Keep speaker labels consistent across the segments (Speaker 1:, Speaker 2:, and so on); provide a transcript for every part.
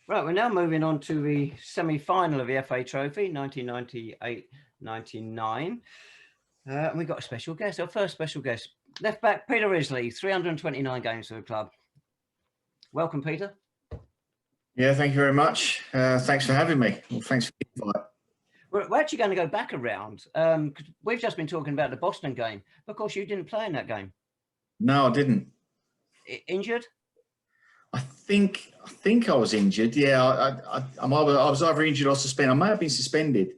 Speaker 1: Right, we're now moving on to the semi-final of the FA Trophy, 1998-99. And we've got a special guest, our first special guest, left-back Peter Risley, 329 games for the club. Welcome, Peter.
Speaker 2: Yeah, thank you very much. Thanks for having me. Well, thanks for the invite.
Speaker 1: We're actually going to go back around. We've just been talking about the Boston game. Of course, you didn't play in that game.
Speaker 2: No, I didn't.
Speaker 1: Injured?
Speaker 2: I think I was injured. Yeah, I was either injured or suspended. I may have been suspended,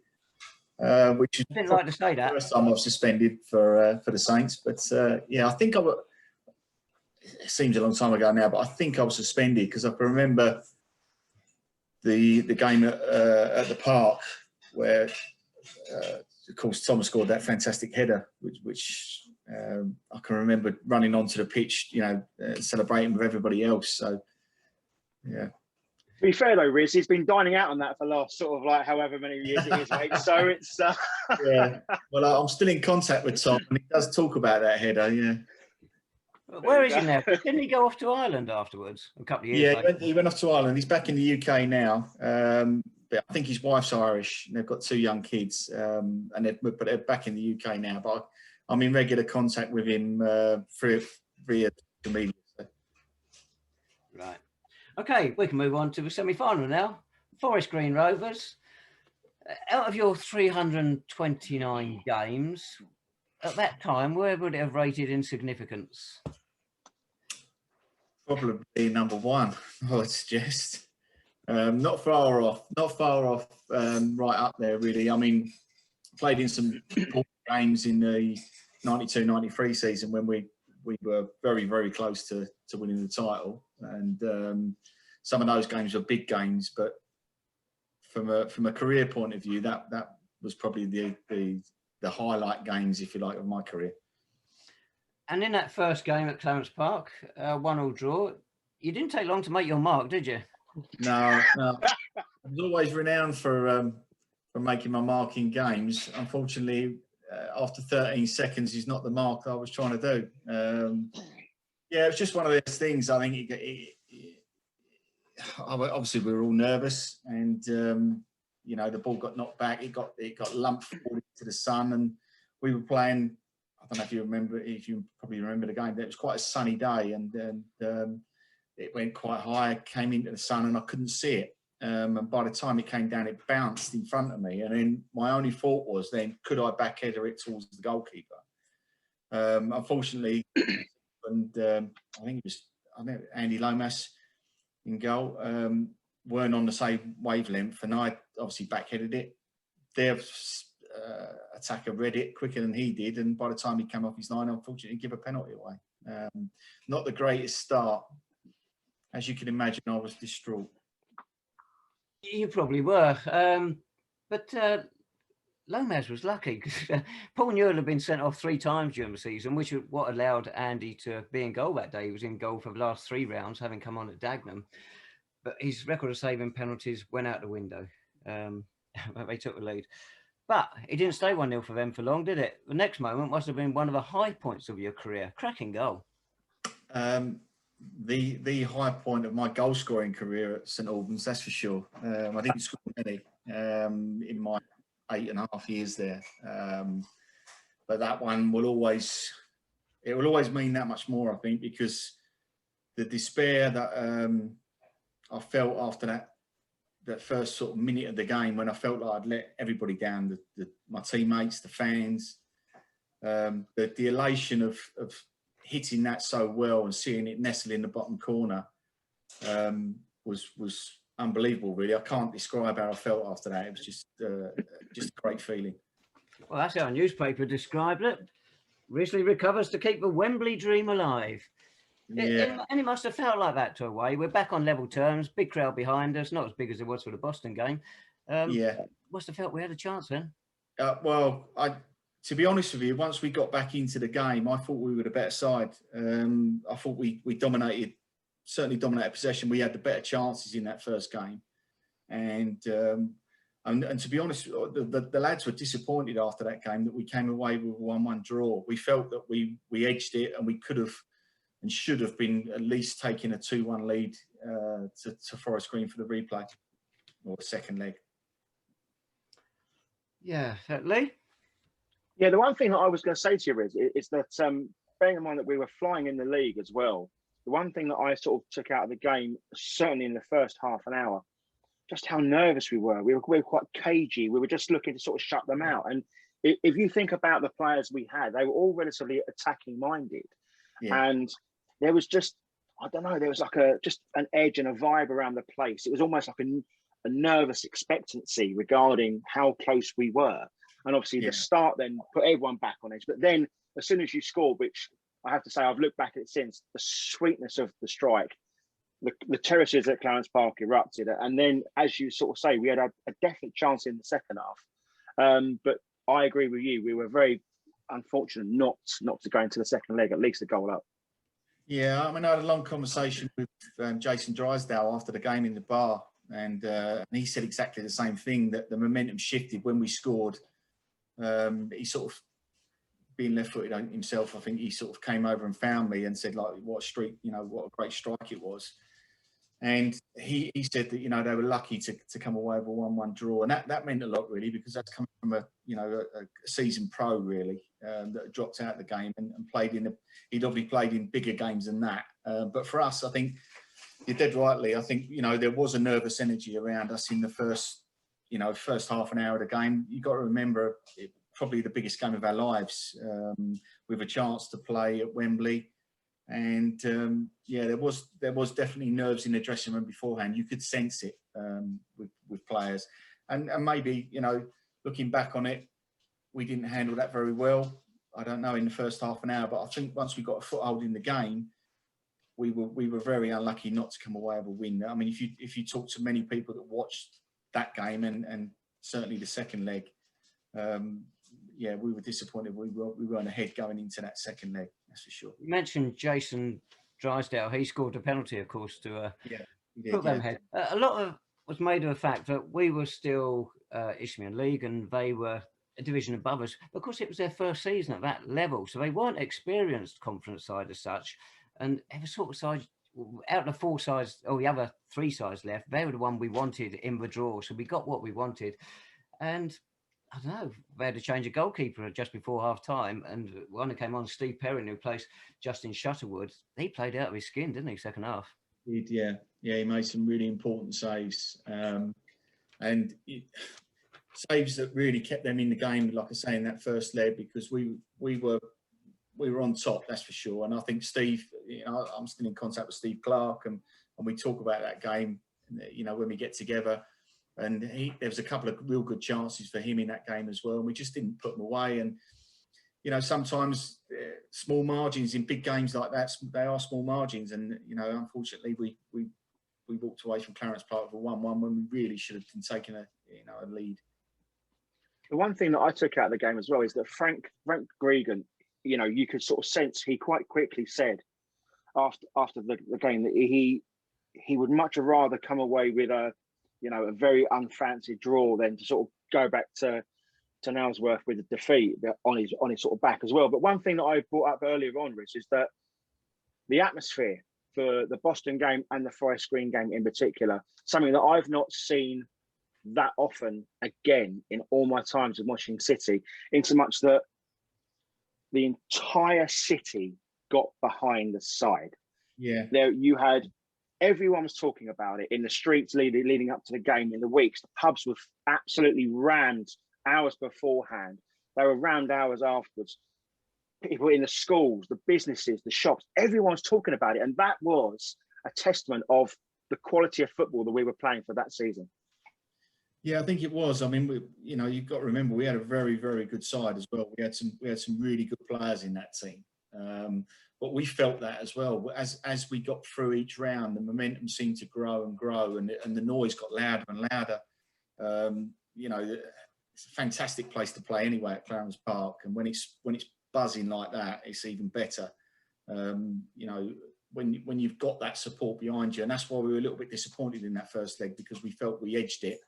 Speaker 2: which is
Speaker 1: I didn't like to say that.
Speaker 2: the first time I've suspended for the Saints. But yeah, I think it seems a long time ago now, but I think I was suspended because I can remember the game at the park where, of course, Thomas scored that fantastic header, which I can remember running onto the pitch, celebrating with everybody else. So, yeah.
Speaker 3: To be fair though, Riz, he's been dining out on that for the last sort of like however many years it is, mate. So it's
Speaker 2: yeah. Well, I'm still in contact with Tom, and he does talk about that header. Yeah.
Speaker 1: Where is he now? Didn't he go off to Ireland afterwards? A couple of years later?
Speaker 2: He went off to Ireland. He's back in the UK now. But I think his wife's Irish. And they've got 2 young kids, and they're back in the UK now. But I'm in regular contact with him via social media. So.
Speaker 1: Right. Okay, we can move on to the semi-final now. Forest Green Rovers. Out of your 329 games, at that time, where would it have rated in significance?
Speaker 2: Probably number 1, I would suggest. Not far off, right up there, really. I mean, played in some games in the 92-93 season when we were very, very close to winning the title. And some of those games were big games, but from a career point of view, that was probably the highlight games, if you like, of my career.
Speaker 1: And in that first game at Clarence Park, 1-1 draw, you didn't take long to make your mark, did you?
Speaker 2: No. I was always renowned for making my mark in games. Unfortunately, after 13 seconds is not the mark that I was trying to do. Yeah, it was just one of those things. I think obviously we were all nervous, and the ball got knocked back. It got lumped forward to the sun, and we were playing. I don't know if you remember. If you probably remember the game, but it was quite a sunny day, and it went quite high. Came into the sun, and I couldn't see it. And by the time it came down, it bounced in front of me. And then my only thought was, then could I backheader it towards the goalkeeper? Unfortunately, and I think Andy Lomas in goal weren't on the same wavelength, and I obviously backheaded it. Their attacker read it quicker than he did, and by the time he came off his line, unfortunately, give a penalty away. Not the greatest start. As you can imagine, I was distraught.
Speaker 1: You probably were. But Lomas was lucky because Paul Newell had been sent off 3 times during the season, which is what allowed Andy to be in goal that day. He was in goal for the last 3 rounds, having come on at Dagenham. But his record of saving penalties went out the window. They took the lead. But it didn't stay 1-0 for them for long, did it? The next moment must have been one of the high points of your career. Cracking goal.
Speaker 2: The high point of my goal scoring career at St Albans, that's for sure. I didn't score many in my 8.5 years there, but that one will always mean that much more, I think, because the despair that I felt after that first sort of minute of the game, when I felt like I'd let everybody down, my teammates, the fans, the elation of hitting that so well and seeing it nestle in the bottom corner was unbelievable, really. I can't describe how I felt after that. It was just a great feeling.
Speaker 1: Well, that's how a newspaper described it. Risley recovers to keep the Wembley dream alive.
Speaker 2: Yeah.
Speaker 1: And it must have felt like that to away. We're back on level terms, big crowd behind us, not as big as it was for the Boston game.
Speaker 2: Yeah.
Speaker 1: Must have felt we had a chance then.
Speaker 2: Well, to be honest with you, once we got back into the game, I thought we were the better side. I thought we certainly dominated possession. We had the better chances in that first game. And to be honest, the lads were disappointed after that game that we came away with a 1-1 draw. We felt that we edged it, and we could have, and should have been at least taking a 2-1 lead to Forest Green for the replay or second leg.
Speaker 1: Yeah, Lee?
Speaker 3: Yeah, the one thing that I was going to say to you is that bearing in mind that we were flying in the league as well, the one thing that I sort of took out of the game, certainly in the first half an hour, just how nervous we were. We were quite cagey. We were just looking to sort of shut them out. And if you think about the players we had, they were all relatively attacking minded.
Speaker 2: Yeah.
Speaker 3: And there was just, I don't know, there was like just an edge and a vibe around the place. It was almost like a nervous expectancy regarding how close we were. And obviously the start then put everyone back on edge. But then as soon as you scored, which I have to say, I've looked back at it since, the sweetness of the strike, the terraces at Clarence Park erupted. And then, as you sort of say, we had a definite chance in the second half. But I agree with you. We were very unfortunate not to go into the second leg, at least a goal up.
Speaker 2: Yeah, I mean, I had a long conversation with Jason Drysdale after the game in the bar, and he said exactly the same thing, that the momentum shifted when we scored. He sort of, being left-footed himself, I think he sort of came over and found me and said, like, what a streak, what a great strike it was. And he said that, they were lucky to come away with a 1-1 draw. And that meant a lot, really, because that's coming from a seasoned pro, really, that dropped out of the game and played he'd obviously played in bigger games than that. But for us, I think, you're dead rightly, I think, there was a nervous energy around us in the first half an hour of the game. You've got to remember, probably the biggest game of our lives, with a chance to play at Wembley. And there was definitely nerves in the dressing room beforehand. You could sense it with players, and maybe looking back on it, we didn't handle that very well. I don't know in the first half an hour, but I think once we got a foothold in the game, we were very unlucky not to come away with a win. I mean, if you talk to many people that watched that game and certainly the second leg, we were disappointed. We weren't ahead going into that second leg. That's for sure.
Speaker 1: You mentioned Jason Drysdale. He scored a penalty, of course, to put them ahead. A lot of was made of the fact that we were still Isthmian League and they were a division above us. Of course, it was their first season at that level, so they weren't experienced conference side as such. And every sort of side, out of the 4 sides, or the other 3 sides left, they were the one we wanted in the draw. So we got what we wanted. And I don't know, they had to change a goalkeeper just before half time. And one who came on, Steve Perrin, who plays Justin Shutterwood, he played out of his skin, didn't he, second half?
Speaker 2: Yeah, he made some really important saves. Saves that really kept them in the game, like I say, in that first leg, because we were on top, that's for sure. And I think Steve, I'm still in contact with Steve Clark, and we talk about that game, when we get together. And there was a couple of real good chances for him in that game as well, and we just didn't put them away. And sometimes small margins in big games like that, they are small margins. And unfortunately, we walked away from Clarence Park with a 1-1 when we really should have been taking a lead.
Speaker 3: The one thing that I took out of the game as well is that Frank Gregan, you could sort of sense, he quite quickly said after the game that he would much rather come away with a very unfancied draw than to sort of go back to Nailsworth with a defeat on his sort of back as well. But one thing that I brought up earlier on, Rich, is that the atmosphere for the Boston game and the Forest Green game in particular, something that I've not seen that often again in all my times of watching City, in so much that the entire city got behind the side.
Speaker 2: Yeah.
Speaker 3: There you had, everyone was talking about it in the streets leading up to the game, in the weeks. The pubs were absolutely rammed hours beforehand. They were rammed hours afterwards. People in the schools, the businesses, the shops, everyone's talking about it. And that was a testament of the quality of football that we were playing for that season.
Speaker 2: Yeah, I think it was. I mean, you've got to remember, we had a very, very good side as well. We had some really good players in that team. But we felt that as well. As we got through each round, the momentum seemed to grow and grow, and the noise got louder and louder. It's a fantastic place to play anyway at Clarence Park, and when it's buzzing like that, it's even better. When you've got that support behind you, and that's why we were a little bit disappointed in that first leg, because we felt we edged it,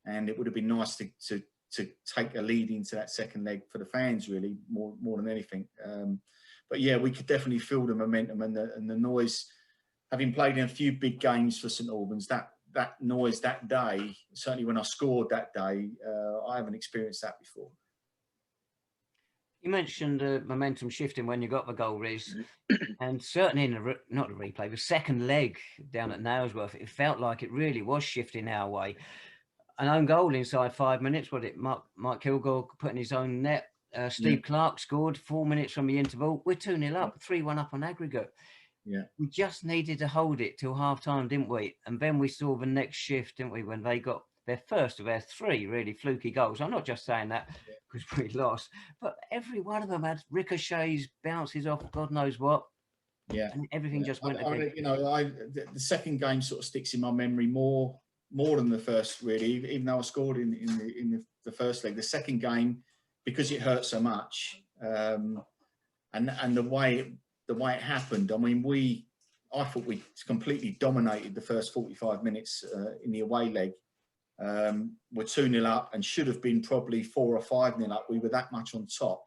Speaker 2: and it would have been nice to take a lead into that second leg for the fans, really, more than anything. yeah, we could definitely feel the momentum and the noise. Having played in a few big games for St Albans, that noise that day, certainly when I scored that day, I haven't experienced that before.
Speaker 1: You mentioned momentum shifting when you got the goal, Riz, and certainly in not the replay, the second leg down at Nailsworth, it felt like it really was shifting our way. An own goal inside 5 minutes, Mike Kilgore putting his own net. Steve Clark scored 4 minutes from the interval. We're 2-0 up, 3-1 up on aggregate.
Speaker 2: Yeah,
Speaker 1: we just needed to hold it till half time, didn't we? And then we saw the next shift, didn't we, when they got their first of their 3 really fluky goals. I'm not just saying that because we lost, but every one of them had ricochets, bounces off God knows what.
Speaker 2: Yeah,
Speaker 1: and everything just went.
Speaker 2: The second game sort of sticks in my memory more than the first, really. Even though I scored in the first leg, the second game, because it hurt so much, and the way it happened. I mean, I thought we completely dominated the first 45 minutes in the away leg. We're 2-0 up and should have been probably 4 or 5-0 up. We were that much on top.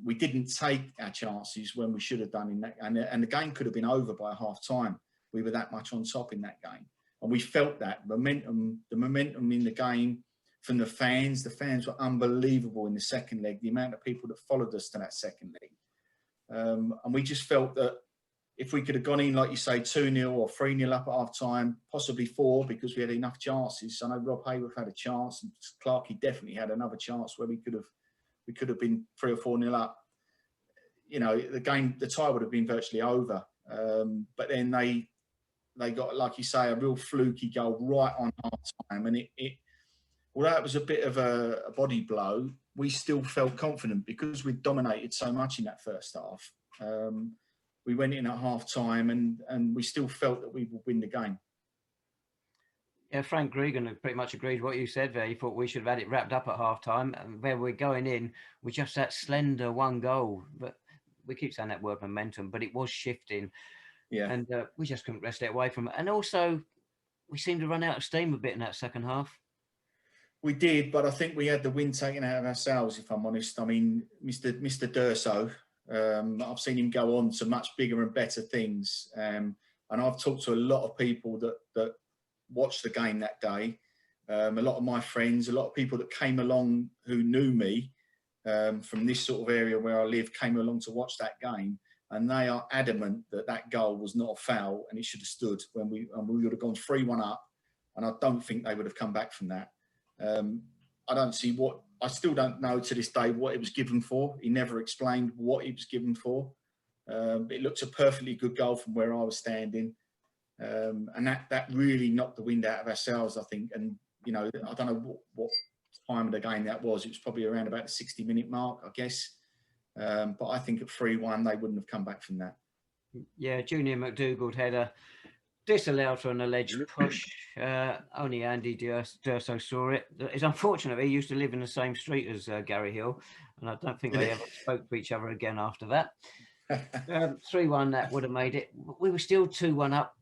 Speaker 2: We didn't take our chances when we should have done in that, and the game could have been over by half time. We were that much on top in that game, and we felt that momentum. The momentum in the game from the fans. The fans were unbelievable in the second leg. The amount of people that followed us to that second leg, and we just felt that if we could have gone in, like you say, 2-0 or 3-0 up at half time, possibly 4, because we had enough chances. So I know Rob Hayworth had a chance, and Clarkey definitely had another chance where we could have been 3 or 4-0 up. You know, the tie would have been virtually over. But then they got, like you say, a real fluky goal right on half time, and although it was a bit of a body blow, we still felt confident because we dominated so much in that first half. We went in at half time and we still felt that we would win the game.
Speaker 1: Yeah, Frank Gregan pretty much agreed with what you said there. He thought we should have had it wrapped up at half time. And where we're going in with just that slender one goal. But we keep saying that word momentum, but it was shifting.
Speaker 2: Yeah.
Speaker 1: And we just couldn't wrest it away from it. And also, we seemed to run out of steam a bit in that second half.
Speaker 2: We did, but I think we had the wind taken out of ourselves, if I'm honest. I mean, Mr. Durso, I've seen him go on to much bigger and better things. And I've talked to a lot of people that watched the game that day. A lot of my friends, a lot of people that came along who knew me from this sort of area where I live, came along to watch that game. And they are adamant that goal was not a foul and it should have stood when we would have gone 3-1 up. And I don't think they would have come back from that. I still don't know to this day what it was given for. He never explained what it was given for. It looked a perfectly good goal from where I was standing. And that really knocked the wind out of ourselves, I think. And, you know, I don't know what time of the game that was. It was probably around about the 60-minute mark, I guess. But I think at 3-1, they wouldn't have come back from that.
Speaker 1: Yeah, Junior McDougall had a disallowed for an alleged push. Only Andy Durso saw it. It's unfortunate he used to live in the same street as Gary Hill, and I don't think they ever spoke to each other again after that. 3-1, that would have made it. We were still 2-1 up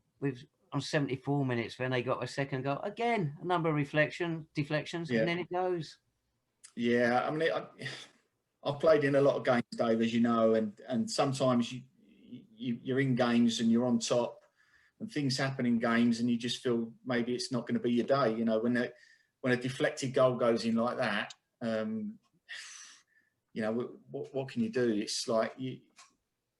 Speaker 1: on 74 minutes. Then they got a second goal. Again, a number of deflections, and then it goes.
Speaker 2: Yeah, I mean, I've played in a lot of games, Dave, as you know, and sometimes you're in games and you're on top, and things happen in games, and you just feel maybe it's not going to be your day. You know, when a deflected goal goes in like that, you know, what can you do? It's like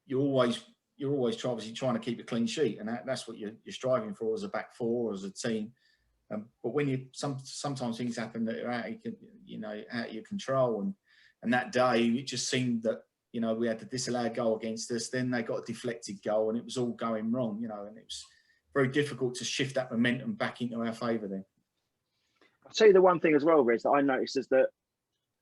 Speaker 2: you're always obviously trying to keep a clean sheet, and that's what you're striving for as a back four or as a team. But when sometimes things happen that are out of your control, and that day it just seemed that, you know, we had the disallowed goal against us. Then they got a deflected goal, and it was all going wrong, you know, and it was very difficult to shift that momentum back into our favour then.
Speaker 3: I'll tell you the one thing as well, Riz, that I noticed is that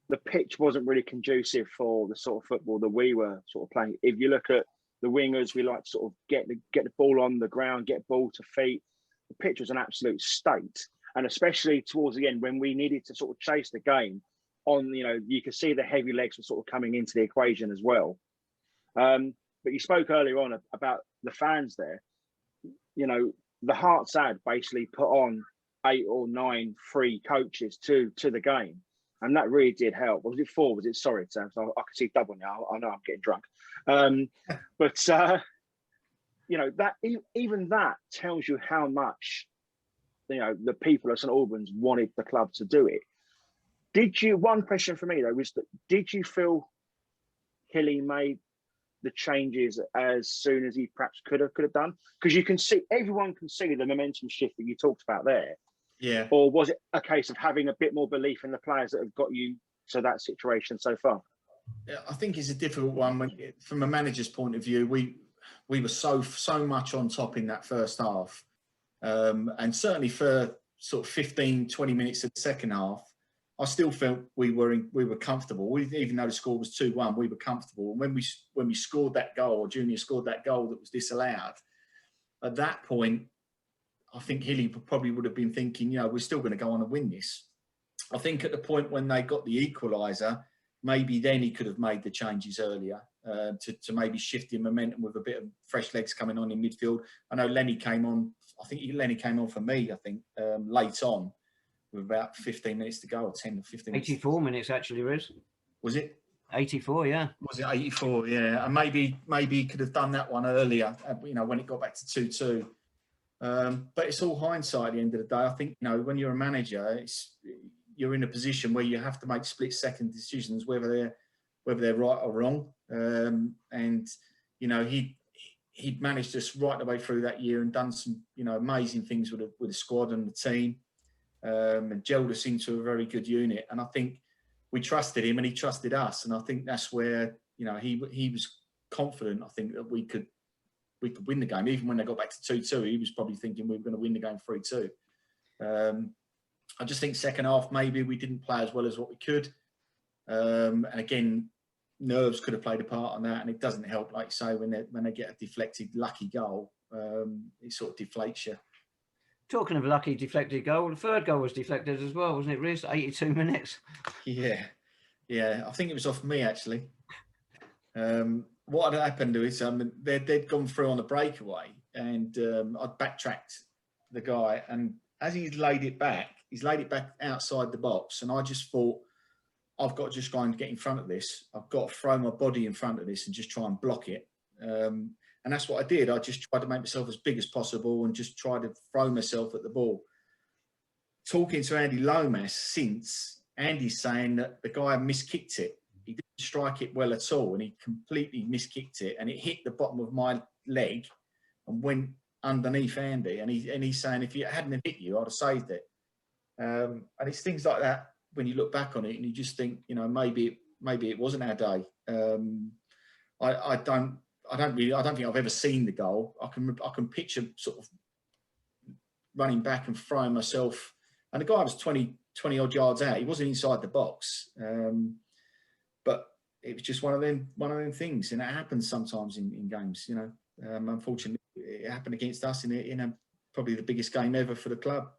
Speaker 3: the pitch wasn't really conducive for the sort of football that we were sort of playing. If you look at the wingers, we like to sort of get the ball on the ground, get ball to feet. The pitch was an absolute state, and especially towards the end when we needed to sort of chase the game. You could see the heavy legs were sort of coming into the equation as well. But you spoke earlier on about the fans there. You know, the Hearts had basically put on 8 or 9 free coaches to the game. and that really did help. Was it 4? Was it? Sorry, Sam. So I can see double now. I know I'm getting drunk. But you know, that even that tells you how much, you know, the people at St Albans wanted the club to do it. Did you? One question for me though was that did you feel Hilly made the changes as soon as he perhaps could have done? Because you can see, everyone can see the momentum shift that you talked about there.
Speaker 2: Yeah.
Speaker 3: Or was it a case of having a bit more belief in the players that have got you to that situation so far?
Speaker 2: I think it's a difficult one. From a manager's point of view, we were so much on top in that first half. And certainly for sort of 15, 20 minutes of the second half, I still felt we were comfortable. Even though the score was 2-1, we were comfortable. And when we scored that goal, or Junior scored that goal that was disallowed, at that point, I think Hilly probably would have been thinking, you know, we're still going to go on and win this. I think at the point when they got the equaliser, maybe then he could have made the changes earlier to maybe shift the momentum with a bit of fresh legs coming on in midfield. I know Lenny came on. I think Lenny came on for me, I think, late on with about 15 minutes to go, or 10 or 15 minutes.
Speaker 1: 84 minutes, actually, Riz.
Speaker 2: Was it?
Speaker 1: 84, yeah.
Speaker 2: Was it 84? Yeah. And maybe he could have done that one earlier, you know, when it got back to 2-2. But it's all hindsight at the end of the day. I think, you know, when you're a manager, you're in a position where you have to make split-second decisions, whether they're right or wrong. And, you know, he'd managed us right the way through that year and done some, you know, amazing things with the squad and the team, and gelled us into a very good unit. And I think we trusted him and he trusted us. And I think that's where, you know, he was confident, I think, that we could win the game. Even when they got back to 2-2, he was probably thinking we were going to win the game 3-2. I just think second half, maybe we didn't play as well as what we could. And again, nerves could have played a part on that. And it doesn't help, like you say, when they get a deflected, lucky goal, it sort of deflates you.
Speaker 1: Talking of lucky deflected goal, the third goal was deflected as well, wasn't it, Riz? 82 minutes.
Speaker 2: Yeah. I think it was off me, actually. What had happened is they'd gone through on a breakaway, and I'd backtracked the guy, and as he's laid it back outside the box, and I just thought, I've got to just go and get in front of this. I've got to throw my body in front of this and just try and block it. And that's what I did. I just tried to make myself as big as possible and just tried to throw myself at the ball. Talking to Andy Lomas since, Andy's saying that the guy miskicked it. He didn't strike it well at all, and he completely miskicked it, and it hit the bottom of my leg and went underneath Andy. And he's saying, if it hadn't hit you, I'd have saved it. And it's things like that when you look back on it, and you just think, you know, maybe it wasn't our day. I don't think I've ever seen the goal. I can picture sort of running back and throwing myself, and the guy was 20 odd yards out. He wasn't inside the box. But it was just one of them things, and it happens sometimes in games. You know, unfortunately, it happened against us in probably the biggest game ever for the club.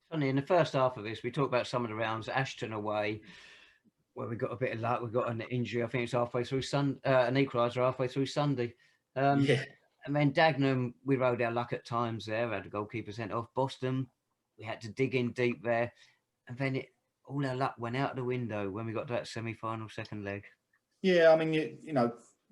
Speaker 1: Funny, in the first half of this, we talked about some of the rounds. Ashton away, where we got a bit of luck. We got an injury. I think it's halfway through an equaliser halfway through Sunday.
Speaker 2: Yeah.
Speaker 1: And then Dagenham, we rode our luck at times there. We had the goalkeeper sent off. Boston, we had to dig in deep there, and then all our luck went out the window when we got to that semi-final second leg. Yeah,
Speaker 2: I mean,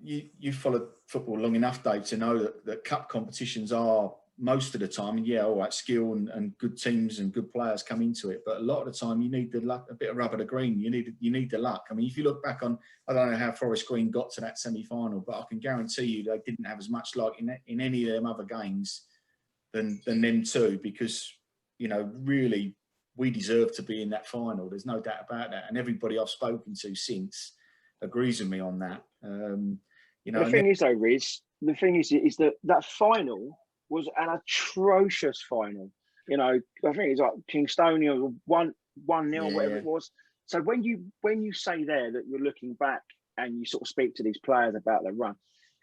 Speaker 2: you followed football long enough, Dave, to know that cup competitions are most of the time, and all right, skill and good teams and good players come into it, but a lot of the time you need the luck, a bit of rubber to green. You need the luck. I mean, if you look back on, I don't know how Forest Green got to that semi-final, but I can guarantee you they didn't have as much luck in any of them other games than them two, because, you know, really, we deserve to be in that final. There's no doubt about that. And everybody I've spoken to since agrees with me on that. You know,
Speaker 3: the thing is, though, Riz, the thing is that final was an atrocious final. You know, I think it's like Kingstonia 1-0, whatever it was. So when you say there that you're looking back and you sort of speak to these players about their run,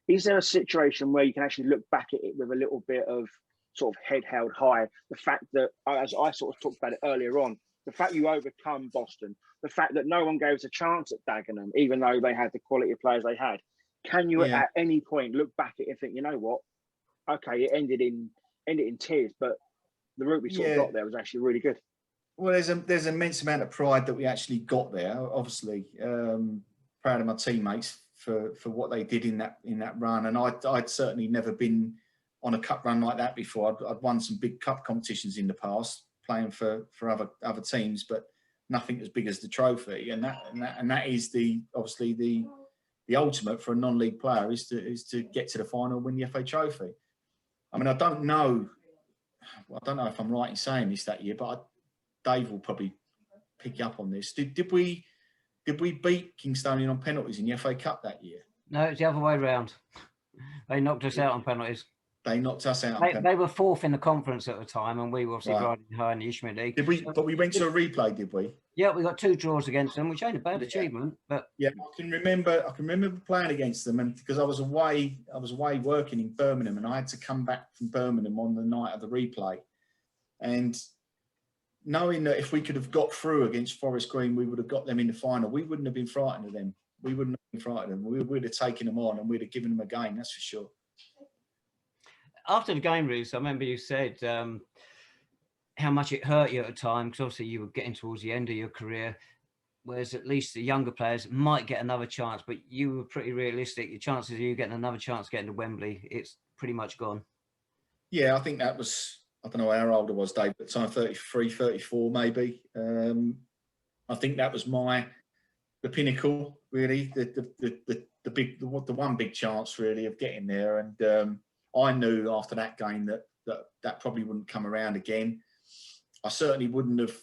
Speaker 3: is there a situation where you can actually look back at it with a little bit of sort of head held high? The fact that, as I sort of talked about it earlier on, the fact you overcome Boston, the fact that no one gave us a chance at Dagenham, even though they had the quality of players they had. Can you at any point look back at it and think, you know what? Okay, it ended in tears, but the route we sort of got there was actually really good.
Speaker 2: Well, there's an immense amount of pride that we actually got there. Obviously, proud of my teammates for what they did in that run, and I'd certainly never been on a cup run like that before. I'd won some big cup competitions in the past, playing for other teams, but nothing as big as the trophy. And that is obviously the ultimate for a non-league player is to get to the final and win the FA Trophy. I mean, I don't know if I'm right in saying this that year, but Dave will probably pick you up on this. Did we beat Kingstonian on penalties in the FA Cup that year?
Speaker 1: No, it's the other way round. They knocked us out on penalties.
Speaker 2: They knocked us out on penalties.
Speaker 1: They were fourth in the conference at the time, and we were obviously riding high in the Ishmael League.
Speaker 2: Did we? But we went to a replay, did we?
Speaker 1: Yeah, we got 2 draws against them, which ain't a bad achievement. But
Speaker 2: yeah, I can remember playing against them, and because I was away working in Birmingham, and I had to come back from Birmingham on the night of the replay, and knowing that if we could have got through against Forest Green, we would have got them in the final. We wouldn't have been frightened of them. We wouldn't have been frightened of them. We'd have taken them on, and we'd have given them a game. That's for sure.
Speaker 1: After the game, Reece, I remember you said how much it hurt you at the time, because obviously you were getting towards the end of your career, whereas at least the younger players might get another chance, but you were pretty realistic. The chances of you getting another chance getting to Wembley, it's pretty much gone. Yeah,
Speaker 2: I think that was, I don't know how old I was, Dave, at the time, 33, 34 maybe. I think that was the pinnacle, really, the one big chance, really, of getting there. And I knew after that game that probably wouldn't come around again. I certainly wouldn't have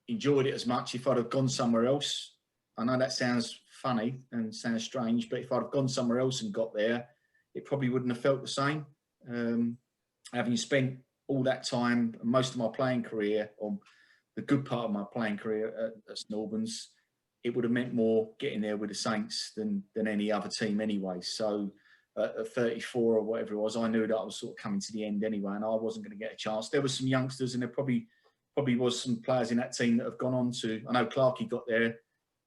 Speaker 2: enjoyed it as much if I'd have gone somewhere else. I know that sounds funny and sounds strange, but if I'd have gone somewhere else and got there, it probably wouldn't have felt the same. Having spent all that time, most of my playing career, or the good part of my playing career at St Albans, it would have meant more getting there with the Saints than any other team anyway. So at 34 or whatever it was, I knew that I was sort of coming to the end anyway, and I wasn't going to get a chance. There were some youngsters, and there probably was some players in that team that have gone on to. I know Clarkey got there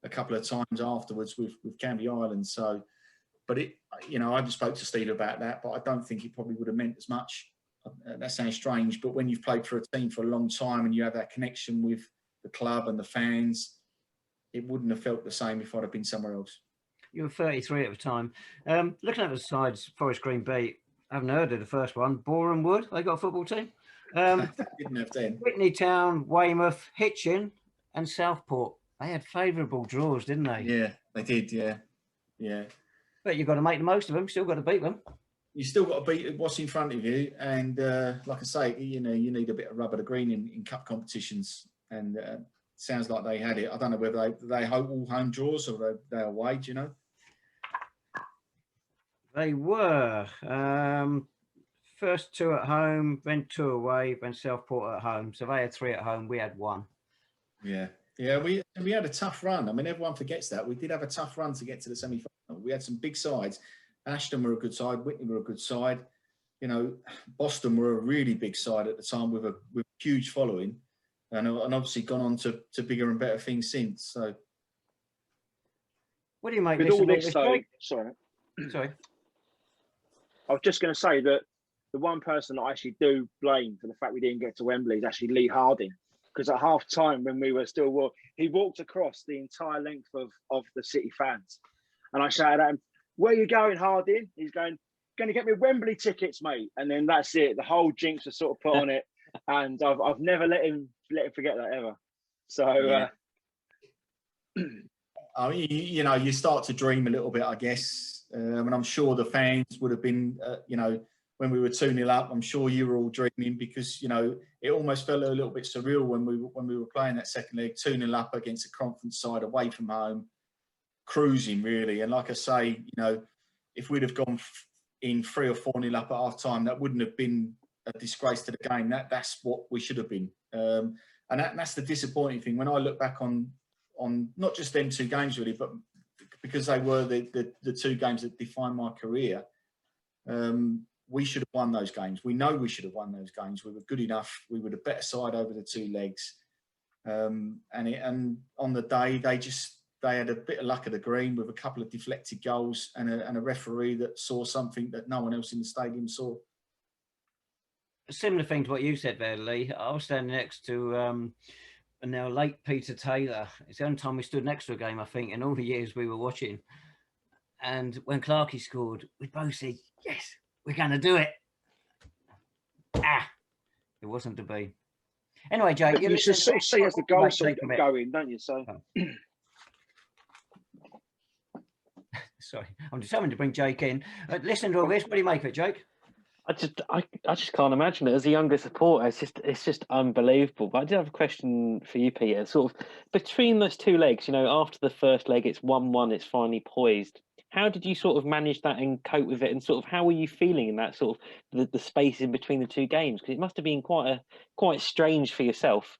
Speaker 2: a couple of times afterwards with Canvey Island. So, but I haven't spoke to Steve about that, but I don't think it probably would have meant as much. That sounds strange, but when you've played for a team for a long time and you have that connection with the club and the fans, it wouldn't have felt the same if I'd have been somewhere else.
Speaker 1: You were 33 at the time. Looking at the sides, Forest Green beat, I haven't heard of the first one, Boreham Wood, they got a football team.
Speaker 2: Didn't have 10.
Speaker 1: Whitney Town, Weymouth, Hitchin and Southport. They had favourable draws, didn't they?
Speaker 2: Yeah, they did, yeah.
Speaker 1: But you've got to make the most of them, still got to beat them.
Speaker 2: You still got to beat what's in front of you. And like I say, you need a bit of rubber to green in cup competitions. And sounds like they had it. I don't know whether they all home draws or they away, do you know?
Speaker 1: They were. First 2 at home, then 2 away, then Southport at home. So they had 3 at home, we had 1.
Speaker 2: Yeah, we had a tough run. I mean, everyone forgets that. We did have a tough run to get to the semi-final. We had some big sides. Ashton were a good side, Whitney were a good side. Boston were a really big side at the time with a huge following. And obviously gone on to bigger and better things since. So,
Speaker 1: what do you make
Speaker 3: with all this? Sorry. I was just going to say that the one person I actually do blame for the fact we didn't get to Wembley is actually Lee Harding, because at half time when we were still, he walked across the entire length of the City fans, and I shouted at him, "Where are you going, Harding?" He's going to get me Wembley tickets, mate. And then that's it. The whole jinx was sort of put on it, and I've never let him forget that ever. So,
Speaker 2: yeah. I mean, you start to dream a little bit, I guess. And I'm sure the fans would have been, when we were 2-0 up, I'm sure you were all dreaming because, it almost felt a little bit surreal when we were playing that second leg, 2-0 up against a conference side away from home, cruising really. And like I say, if we'd have gone in 3 or 4-0 up at half time, that wouldn't have been a disgrace to the game. That's what we should have been. And that's the disappointing thing. When I look back on not just them 2 games really, but because they were the 2 games that defined my career, we should have won those games. We know we should have won those games. We were good enough. We were the better side over the 2 legs. And on the day, they had a bit of luck at the green with a couple of deflected goals and a referee that saw something that no one else in the stadium saw.
Speaker 1: a similar thing to what you said there, Lee. I was standing next to now late Peter Taylor. It's the only time we stood next to a game, I think, in all the years we were watching. And when Clarkey scored, we both said, yes, we're going to do it. It wasn't to be. Anyway, Jake,
Speaker 3: you should sort of see as the goals sort of going, don't you? So,
Speaker 1: sorry, I'm determined to bring Jake in. Listen to all this. What do you make of it, Jake?
Speaker 4: I just can't imagine it. As a younger supporter, it's just unbelievable. But I did have a question for you, Peter. Sort of between those two legs, after the first leg, it's 1-1, it's finally poised. How did you sort of manage that and cope with it? And sort of how were you feeling in that sort of the space in between the two games? Because it must have been quite strange for yourself.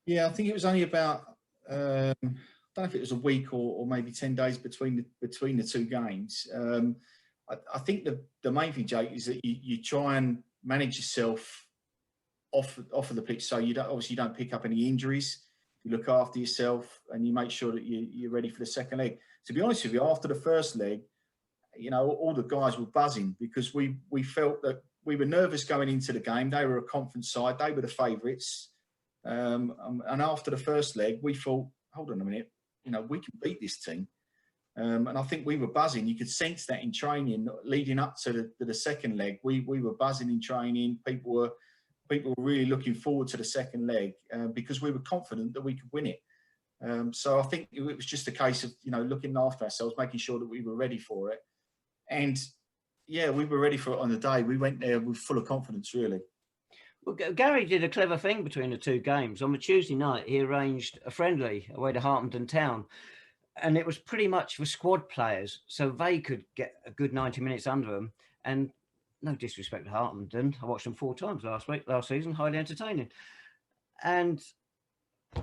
Speaker 2: Yeah, I think it was only about I don't know if it was a week or maybe 10 days between the two games. I think the main thing, Jake, is that you try and manage yourself off of the pitch, so you don't pick up any injuries. You look after yourself and you make sure that you're ready for the second leg. To be honest with you, after the first leg, all the guys were buzzing because we felt that we were nervous going into the game. They were a conference side; they were the favourites. And after the first leg, we thought, hold on a minute, we can beat this team. And I think we were buzzing. You could sense that in training leading up to the second leg. We were buzzing in training. People were really looking forward to the second leg because we were confident that we could win it. So I think it was just a case of looking after ourselves, making sure that we were ready for it. And yeah, we were ready for it on the day. We went there with full of confidence, really.
Speaker 1: Well, Gary did a clever thing between the two games. On a Tuesday night, he arranged a friendly away to Hastings Town. And it was pretty much for squad players, so they could get a good 90 minutes under them. And no disrespect to Hartland, I watched them 4 times last season, highly entertaining. And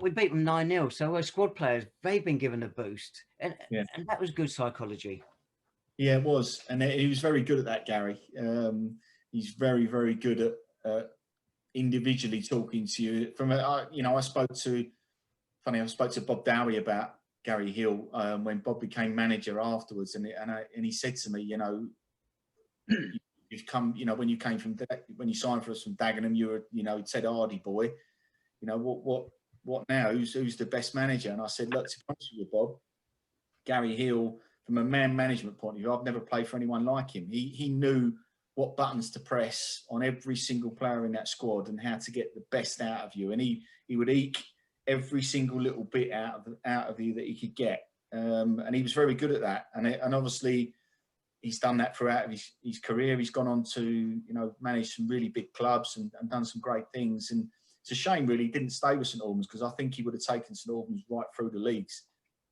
Speaker 1: we beat them 9-0. So our squad players, they've been given a boost. And that was good psychology. Yeah,
Speaker 2: it was. And he was very good at that, Gary. He's very, very good at individually talking to you. I spoke to Bob Dowie about Gary Hill when Bob became manager afterwards, and he said to me, you've come, when you signed for us from Dagenham, you were, he'd said Hardy boy, what now? Who's the best manager? And I said, look, to be honest with you, Bob, Gary Hill, from a man management point of view, I've never played for anyone like him. He knew what buttons to press on every single player in that squad and how to get the best out of you, and he would eke every single little bit out of you that he could get, and he was very good at that. And obviously, he's done that throughout his career. He's gone on to manage some really big clubs and done some great things. And it's a shame, really, he didn't stay with St Albans, because I think he would have taken St Albans right through the leagues,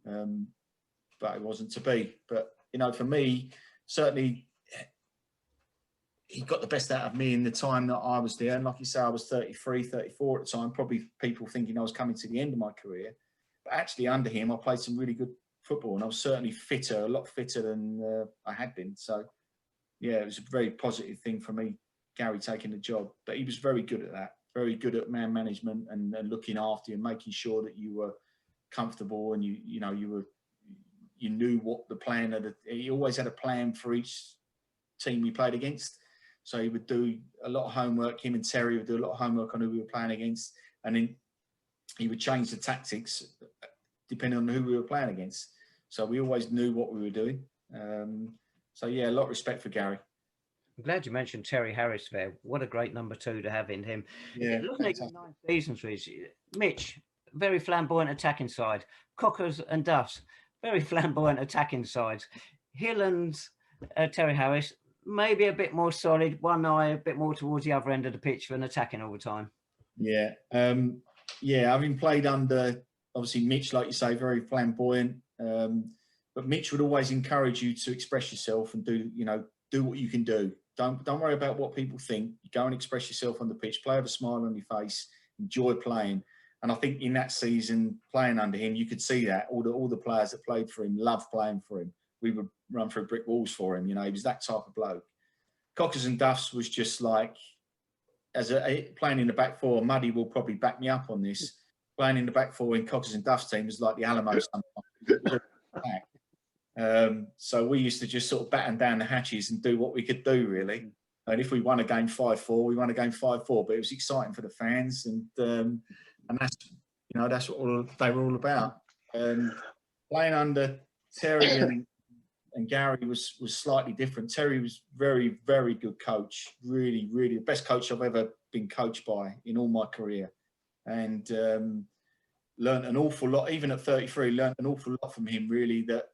Speaker 2: but it wasn't to be. But for me, certainly, he got the best out of me in the time that I was there. And like you say, I was 33, 34 at the time, probably people thinking I was coming to the end of my career. But actually under him, I played some really good football, and I was certainly fitter, a lot fitter than I had been. So, yeah, it was a very positive thing for me, Gary taking the job. But he was very good at that, very good at man management and looking after you and making sure that you were comfortable and you knew what the plan. He always had a plan for each team we played against. So he would do a lot of homework. Him and Terry would do a lot of homework on who we were playing against. And then he would change the tactics depending on who we were playing against. So we always knew what we were doing. So, yeah, a lot of respect for Gary.
Speaker 1: I'm glad you mentioned Terry Harris there. What a great number 2 to have in him.
Speaker 2: Yeah,
Speaker 1: looking at 9 seasons, Mitch, very flamboyant attacking side. Cockers and Duffs, very flamboyant attacking sides. Hill and Terry Harris, maybe a bit more solid, one eye a bit more towards the other end of the pitch than attacking all the time.
Speaker 2: Yeah. Having played under, obviously, Mitch, like you say, very flamboyant. But Mitch would always encourage you to express yourself and do what you can do. Don't worry about what people think. You go and express yourself on the pitch, play with a smile on your face, enjoy playing. And I think in that season, playing under him, you could see that. All the players that played for him loved playing for him. We would run through brick walls for him. He was that type of bloke. Cockers and Duffs was just like, playing in the back four, Muddy will probably back me up on this. Playing in the back four in Cockers and Duffs team was like the Alamo sometimes. So we used to just sort of batten down the hatches and do what we could do, really. And if we won a game 5-4, we won a game 5-4. But it was exciting for the fans, and that's, you know, that's what they were all about. Playing under Terry and Gary was slightly different. Terry was very, very good coach. Really, really the best coach I've ever been coached by in all my career, and learned an awful lot. Even at 33, learned an awful lot from him. Really, that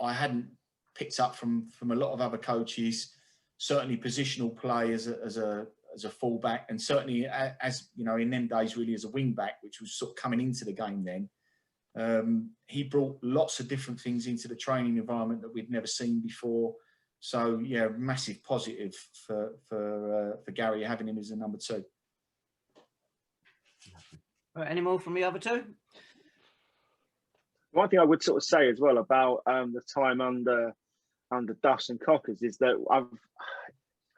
Speaker 2: I hadn't picked up from a lot of other coaches. Certainly, positional play as a fullback, and certainly as you know, in them days, really as a wing back, which was sort of coming into the game then. He brought lots of different things into the training environment that we'd never seen before. So yeah, massive positive for Gary having him as a number 2.
Speaker 1: Any more from the other two?
Speaker 3: One thing I would sort of say as well about the time under Duffs and Cockers is that I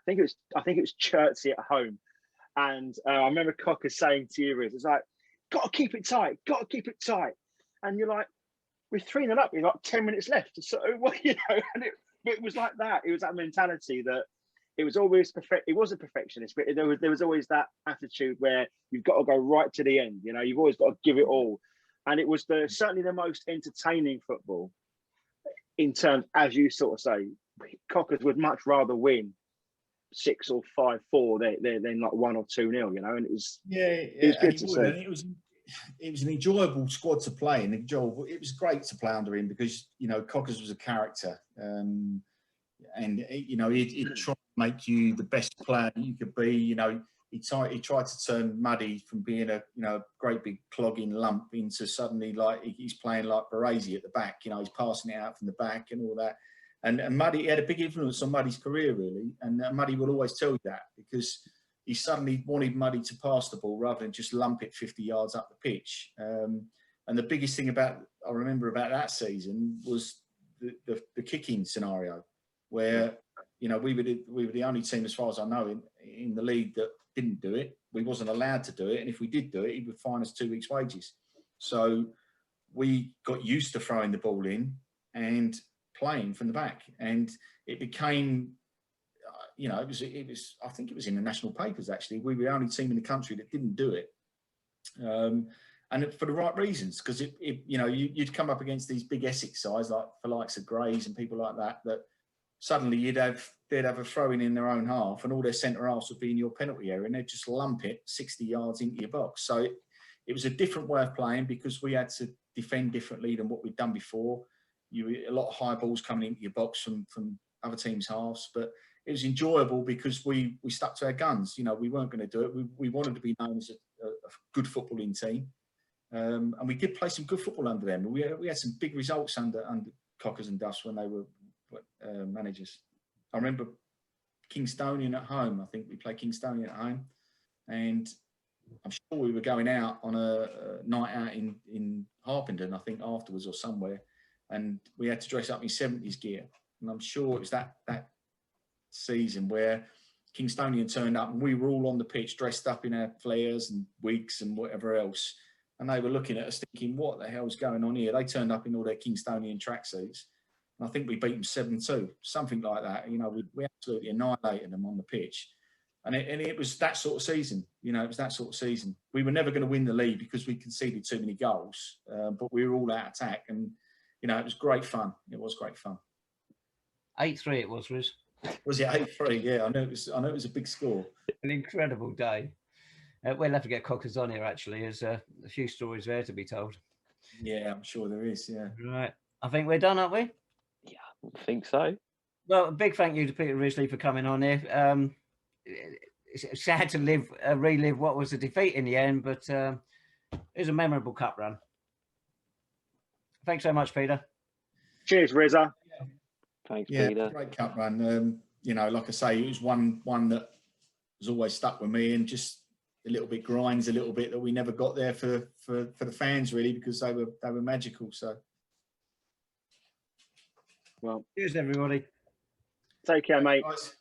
Speaker 3: think it was Chertsey at home, and I remember Cockers saying to you, "It's like, got to keep it tight, and you're like, we're 3-0 up, we've got 10 minutes left, so well, you know, and it was like that. It was that mentality that it was always perfect. It was a perfectionist, but there was always that attitude where you've got to go right to the end. You know, you've always got to give it all, and it was certainly the most entertaining football in terms, as you sort of say, Cockers would much rather win 6 or 5-4 than like 1 or 2-0. You know, and it was good to see.
Speaker 2: It was an enjoyable squad to play, and it was great to play under him because, you know, Cockers was a character, and you know, he'd try to make you the best player you could be. You know, he tried to turn Muddy from being a, you know, great big clogging lump into suddenly like he's playing like Baresi at the back. You know, he's passing it out from the back and all that. And Muddy, he had a big influence on Muddy's career, really. And Muddy will always tell you that, because he suddenly wanted Muddy to pass the ball rather than just lump it 50 yards up the pitch. And the biggest thing I remember about that season was the kicking scenario, where, you know, we were the only team, as far as I know, in the league that didn't do it. We wasn't allowed to do it, and if we did do it, he would fine us 2 weeks' wages. So we got used to throwing the ball in and playing from the back, and it became, you know, it was. I think it was in the national papers, actually. We were the only team in the country that didn't do it, and for the right reasons. Because you know, you'd come up against these big Essex sides, like the likes of Grays and people like that. That suddenly they'd have a throw in their own half, and all their centre halves would be in your penalty area, and they'd just lump it 60 yards into your box. So it was a different way of playing, because we had to defend differently than what we'd done before. A lot of high balls coming into your box from other teams' halves, but it was enjoyable because we stuck to our guns. You know, we weren't going to do it. We wanted to be known as a good footballing team, and we did play some good football under them. We had some big results under Cockers and Duffs when they were managers. I remember Kingstonian at home. I think we played Kingstonian at home, and I'm sure we were going out on a night out in Harpenden, I think, afterwards or somewhere, and we had to dress up in 70s gear. And I'm sure it was that season where Kingstonian turned up, and we were all on the pitch dressed up in our flares and wigs and whatever else, and they were looking at us thinking, what the hell's going on here? They turned up in all their Kingstonian tracksuits, and I think we beat them 7-2, something like that. You know, we absolutely annihilated them on the pitch, and it was that sort of season. You know, it was that sort of season. We were never going to win the league because we conceded too many goals, but we were all out attack, and you know, it was great fun. It was great fun.
Speaker 1: 8-3 it was, Riz.
Speaker 2: Was it 8-3? Yeah, I know it was a big score.
Speaker 1: An incredible day. We'll have to get Cockers on here, actually. There's a few stories there to be told.
Speaker 2: Yeah, I'm sure there is, yeah.
Speaker 1: Right. I think we're done, aren't we?
Speaker 4: Yeah, I think so. Well,
Speaker 1: a big thank you to Peter Risley for coming on here. It's sad to relive what was a defeat in the end, but it was a memorable cup run. Thanks so much, Peter.
Speaker 3: Cheers, Rizza.
Speaker 4: Thanks,
Speaker 2: yeah,
Speaker 4: Peter.
Speaker 2: Great cup run. You know, like I say, it was one that has always stuck with me, and just a little bit grinds a little bit that we never got there for the fans, really, because they were magical. So,
Speaker 3: well,
Speaker 1: cheers, everybody.
Speaker 3: Take care, mate.
Speaker 2: Guys.